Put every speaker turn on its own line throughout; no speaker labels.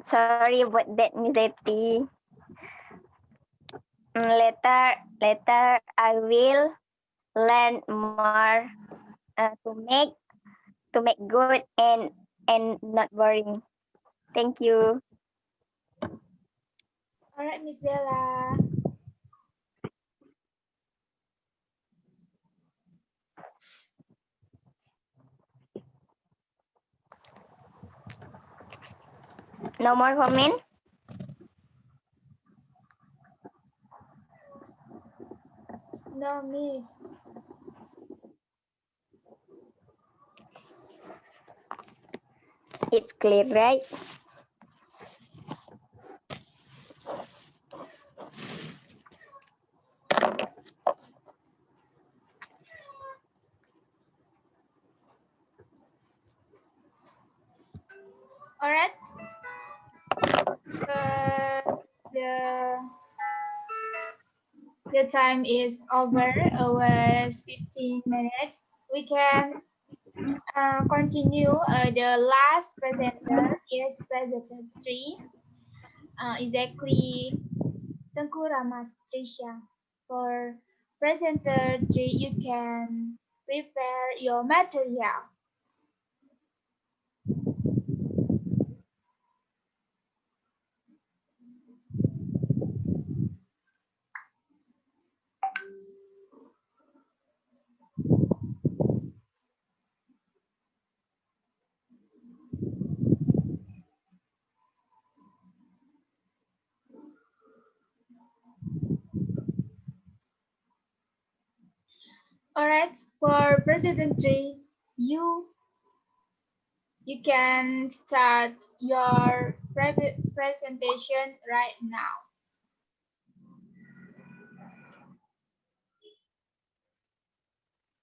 Sorry about that, Miss Eti. Later, I will learn more to make good and not boring. Thank you.
All right, Miss Bella.
No more comment.
No, Miss.
It's clear, right?
All right. The time is over. Was 15 minutes. We can continue. The last presenter is presenter 3. Exactly Tengku Ramas Trisha. For presenter 3, you can prepare your material. Alright, for presenter 3, you can start your presentation right now.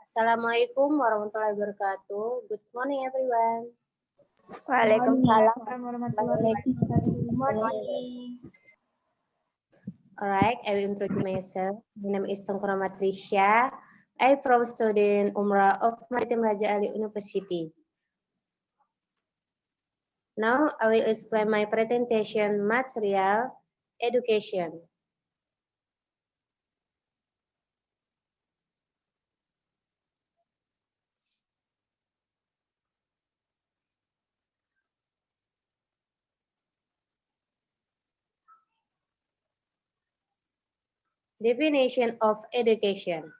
Assalamualaikum warahmatullahi wabarakatuh. Good morning, everyone.
Waalaikumsalam.
Good morning.
Alright, I will introduce myself. My name is Tengku Ramatrisya. I'm from student Umrah of Maritim Raja Ali University. Now I will explain my presentation material, education. Definition of education.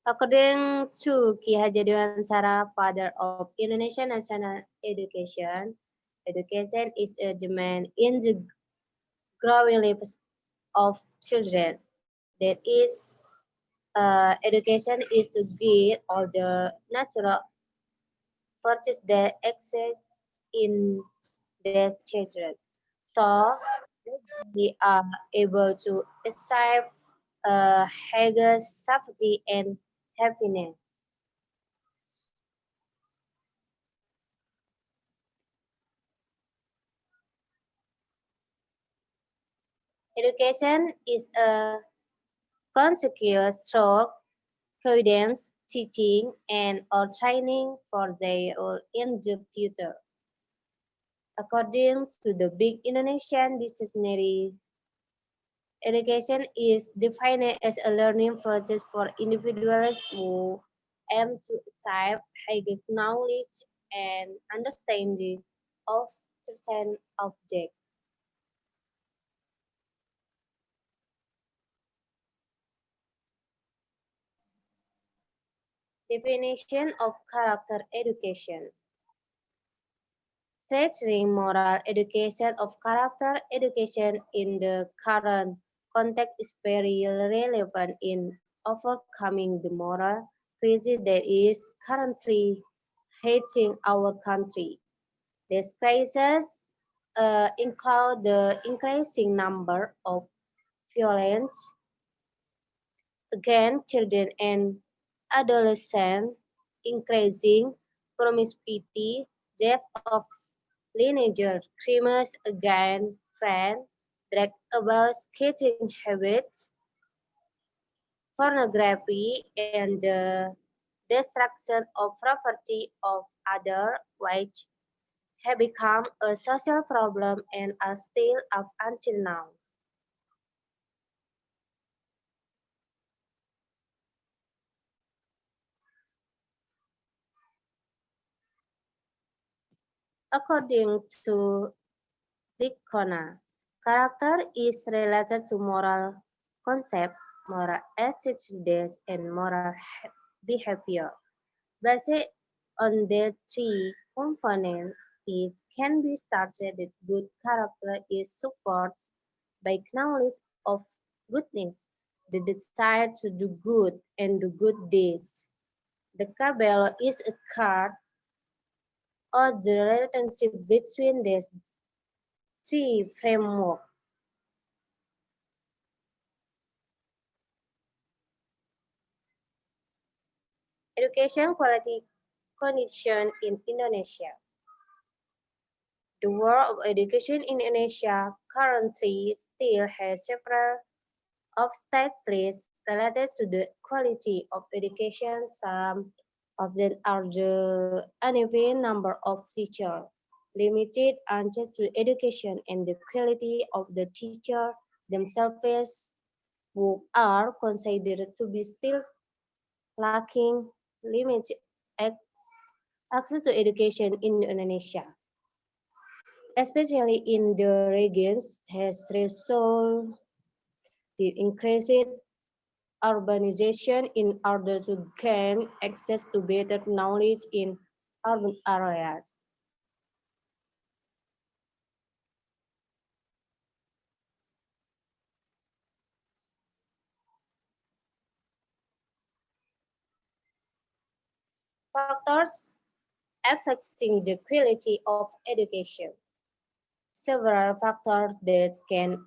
According to Ki Hajar Dewantara, father of Indonesian national education, education is a demand in the growing lives of children. That is, education is to get all the natural virtues that exist in these children. So we are able to achieve higher safety and happiness. Education is a consequence through guidance, teaching, and or training for their role in the future. According to the Big Indonesian Dictionary, education is defined as a learning process for individuals who aim to acquire higher knowledge and understanding of certain objects. Definition of character education. Teaching moral education of character education in the current context is very relevant in overcoming the moral crisis that is currently hitting our country. These crises include the increasing number of violence against children and adolescents, increasing promiscuity, death of teenagers, crimes against friends, drug abuse, kitchen habits, pornography, and destruction of property of others, which have become a social problem and are still up until now. According to Dicona, character is related to moral concepts, moral attitudes, and moral behavior. Based on the three components, it can be stated that good character is supported by knowledge of goodness, the desire to do good and do good deeds. The Carbello is a card or the relationship between these three frameworks. Education quality condition in Indonesia. The world of education in Indonesia currently still has several obstacles related to the quality of education. Some of them are the uneven number of teachers, limited access to education, and the quality of the teacher themselves, who are considered to be still lacking limited access to education in Indonesia, especially in the regions has resulted in increased urbanization in order to gain access to better knowledge in urban areas. Factors affecting the quality of education. Several factors that can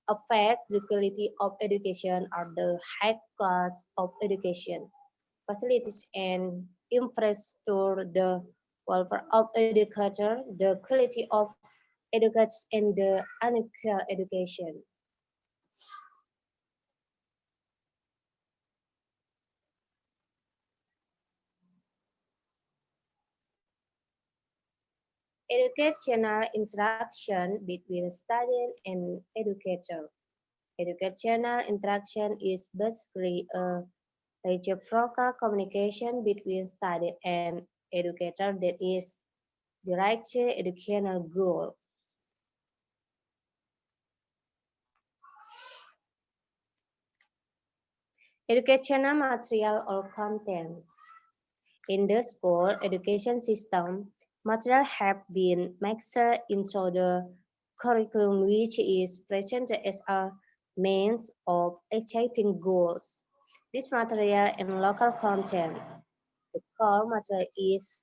affect the quality of education are the high cost of education, facilities and infrastructure, the welfare of educators, the quality of educators, and the unequal education. Educational interaction between student and educator. Educational interaction is basically a reciprocal communication between student and educator that is direct to educational goal. Educational material or contents. In the school education system, material have been mixed into the curriculum which is presented as a means of achieving goals. This material and local content. The core material is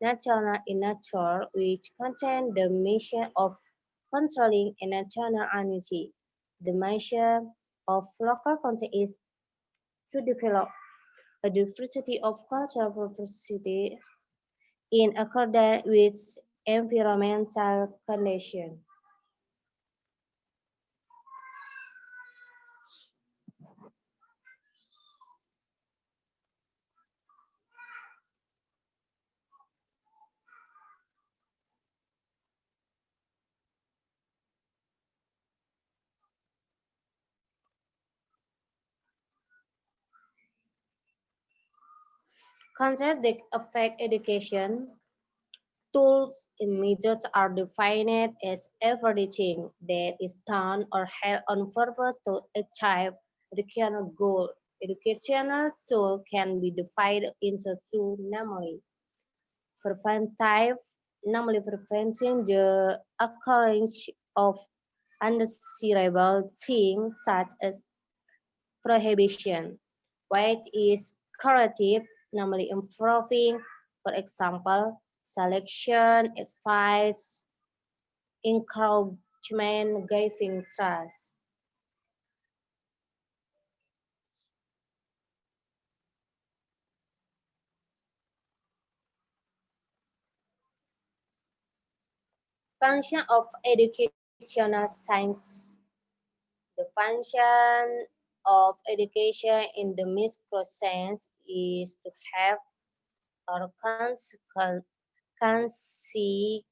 national in nature, which contains the mission of controlling a national energy. The mission of local content is to develop a diversity of cultural diversity in accordance with environmental conditions. Concepts that affect education, tools and methods are defined as everything that is done or held on purpose to achieve educational goal. Educational tool can be divided into two, namely preventive, namely preventing the occurrence of undesirable things such as prohibition, which is curative, namely improving, for example, selection, advice, encouragement, giving trust. Function of educational science. The function of education in the micro sense is to have or consequently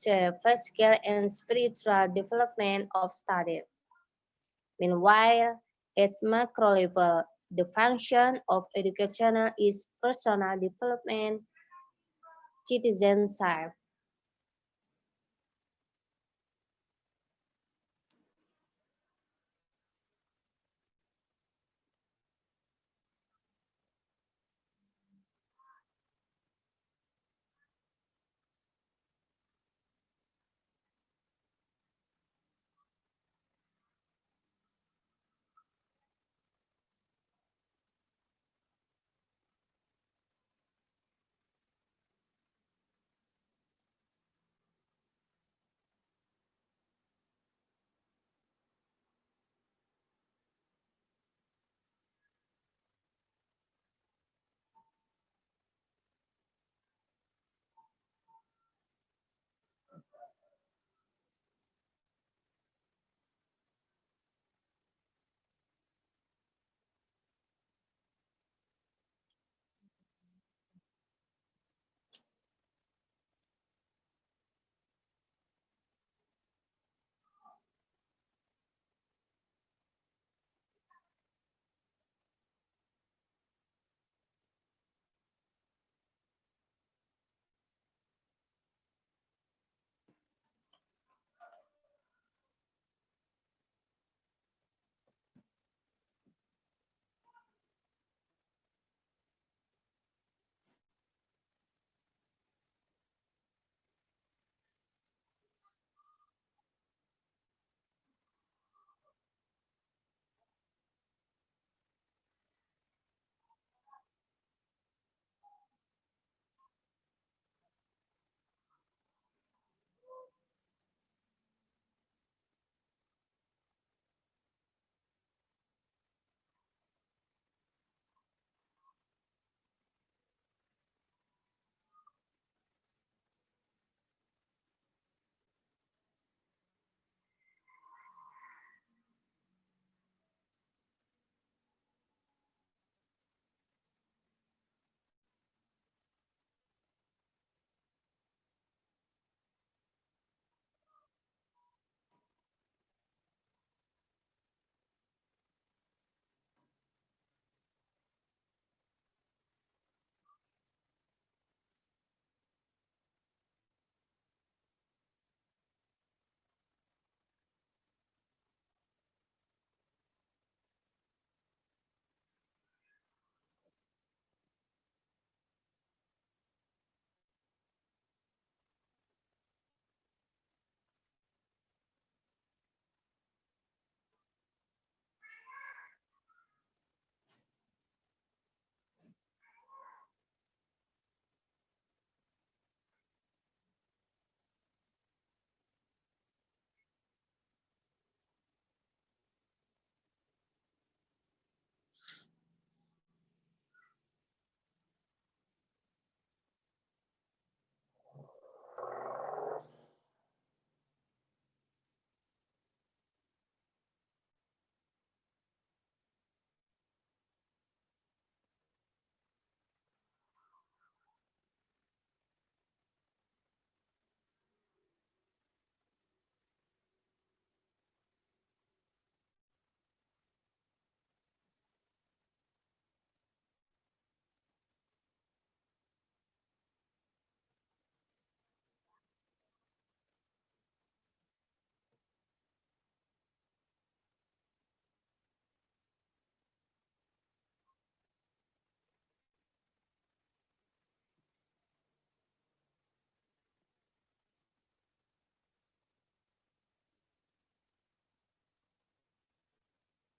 the physical and spiritual development of study. Meanwhile, at macro level, the function of education is personal development, citizenship.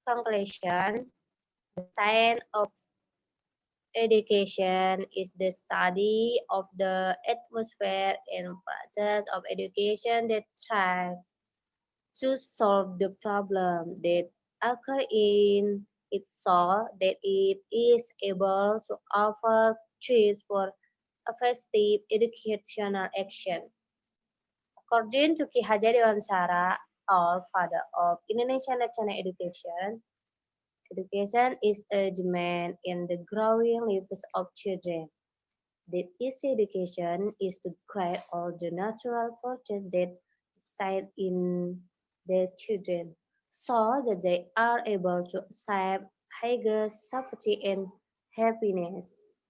Conclusion: the science of education is the study of the atmosphere and process of education that tries to solve the problem that occur in it so that it is able to offer choice for effective educational action. According to Ki Hajar Dewantara, or father of Indonesian national education. Education is a demand in the growing lives of children. The easy education is to guide all the natural forces that reside in their children, so that they are able to achieve higher safety and happiness.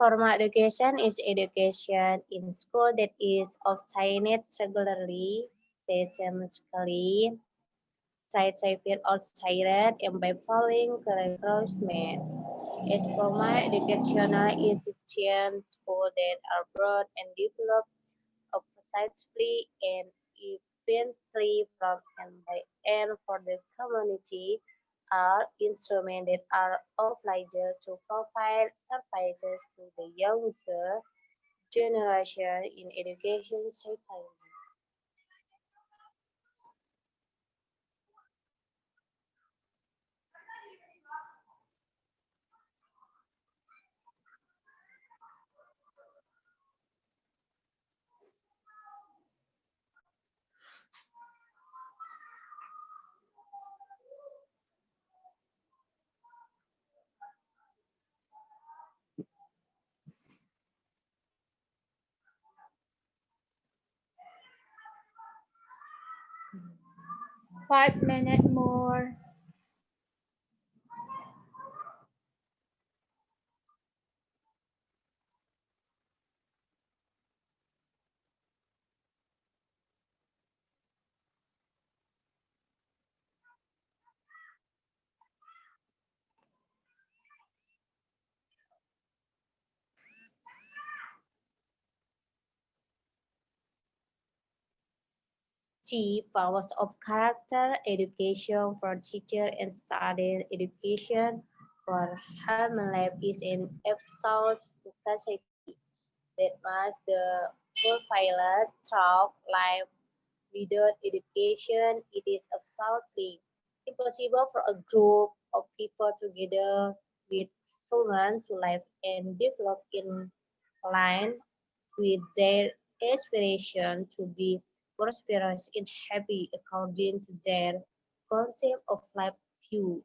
Formal education is education in school that is obtained regularly, systematically, scientific or tailored, and by following requirements. As formal educational institutions, schools that are broad and developed offensively and efficiently from and by and for the community are instruments that are obliged to provide services to the younger generation in education psychology.
5 minutes more.
Chief powers of character education for teacher and student education for human life is an effort to society that must the fulfill through life. Without education, it is absolutely impossible for a group of people together with humans to live and develop in line with their aspiration to be prosperous and happy according to their concept of life view.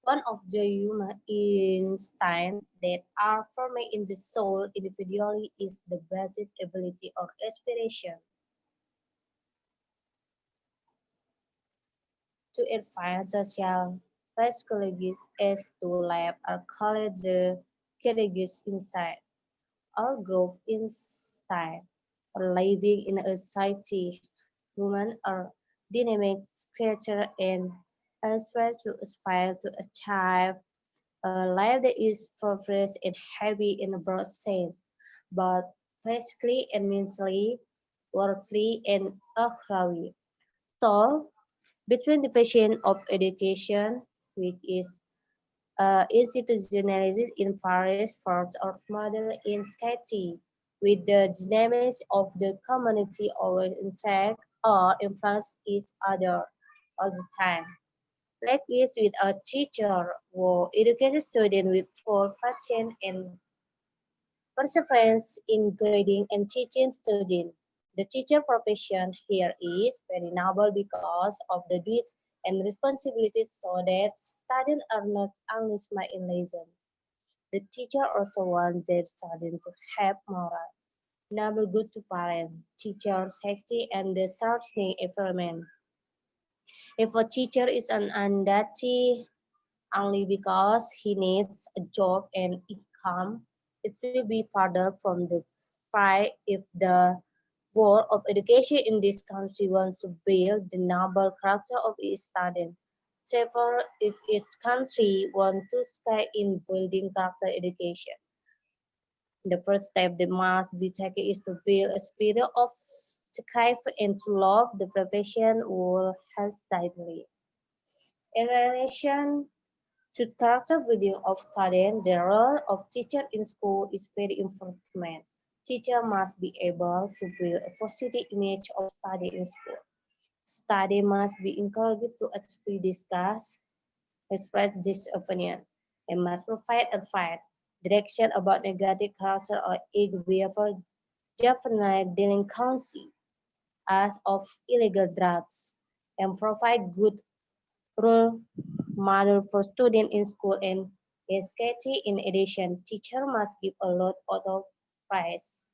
One of the human instincts that are formed in the soul individually is the basic ability or aspiration to advance social psychologists as to life are called the courageous insight or growth instinct or living in a society. Women are dynamic creatures and aspire to achieve a life that is prosperous and happy in a broad sense, both physically and mentally, worldly and academically. So, between the vision of education, which is institutionalized in various forms of model in society, with the dynamics of the community always intact or influence each other all the time. Like is with a teacher who educates students with full passion and perseverance in guiding and teaching students. The teacher profession here is very noble because of the duties and responsibilities so that students are not only smart in lessons. The teacher also wants their students to have moral, noble good to parents, teachers, safety, and the surrounding environment. If a teacher is an unduty only because he needs a job and income, it will be further from the fight if the world of education in this country wants to build the noble character of its students. Therefore, if its country wants to succeed in building character education, the first step that must be taken is to build a spirit of sacrifice and to love the profession will hesitantly. In relation to character building of students, the role of teacher in school is very important. Teacher must be able to build a positive image of study in school. Study must be encouraged to actively discuss, express this opinion, and must provide advice, direction about negative character or ill behavior, juvenile delinquency, as of illegal drugs, and provide good role model for students in school and education. In addition, teacher must give a lot of praise,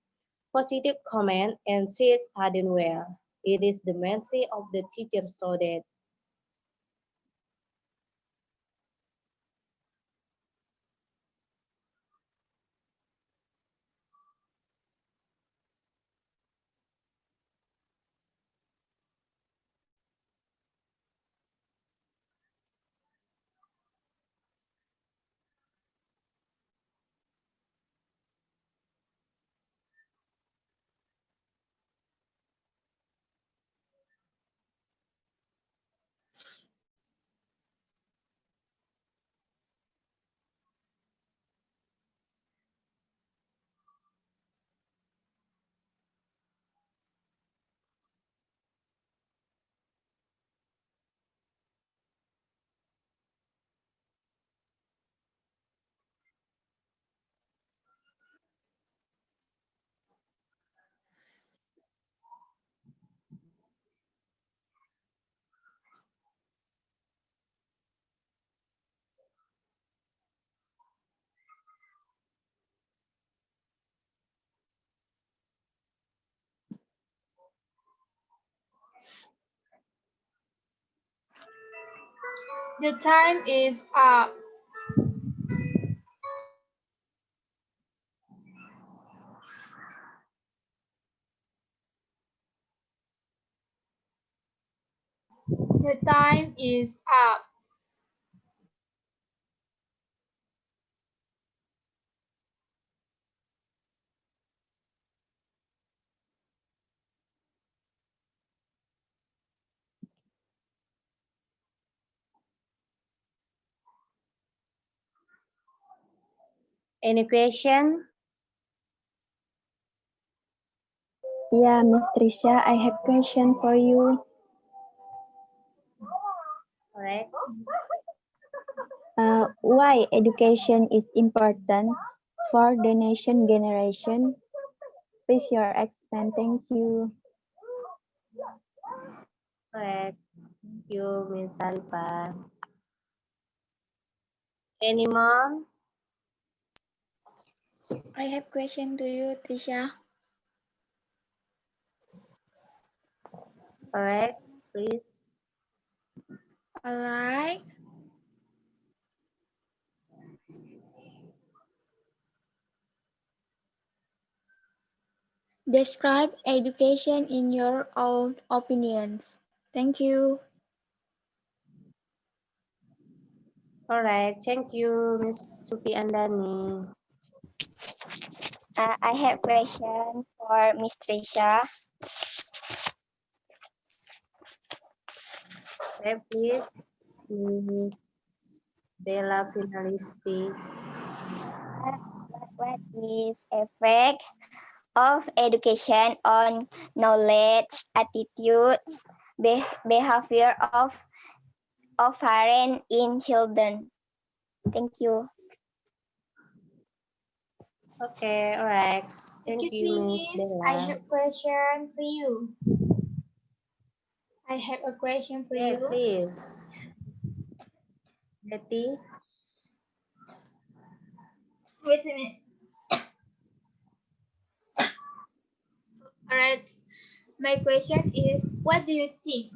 positive comment, and say studying well. It is the mentality of the teacher so that
The time is up. The time is up.
Any question?
Yeah, Miss Trisha, I have question for you.
Correct.
Why education is important for the nation generation? Please your explain. Thank you.
Correct. Thank you, Miss Sarifa. Any more?
I have question to you, Trisha.
Correct. Please.
All right. Describe education in your own opinions. Thank you.
Correct. Thank you, Miss Supi Andani.
I have question for Miss Trisha.
Okay, please. Miss Bella Finalisti.
What is effect of education on knowledge, attitudes, behavior of parents in children? Thank you.
Okay, alright. Thank
Excuse
you,
me,
Miss
Miss. I
Bella.
have question for you. I have a question for
Okay,
you.
please. Betty.
Wait a minute. All right. My question is, what do you think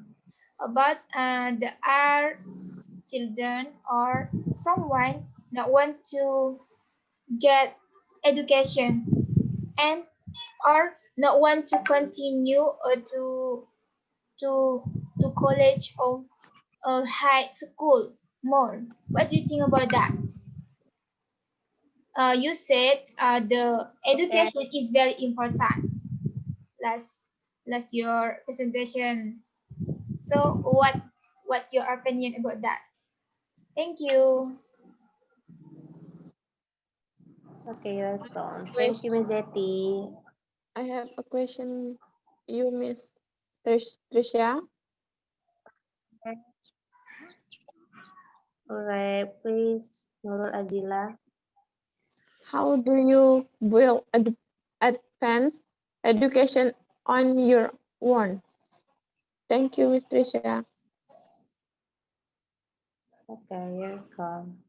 about the arts children or someone that want to get education and or not want to continue or to to college or high school more? What do you think about that? You said the
Okay.
education is very important. Last your presentation. So what your opinion about that? Thank you.
Okay, welcome.
Wait,
Thank you, Miss Betty.
I have a question. You, Miss Trisha.
Alright, please. Nurul Azila.
How do you build advanced education on your own? Thank you, Miss Trisha.
Okay, you're welcome.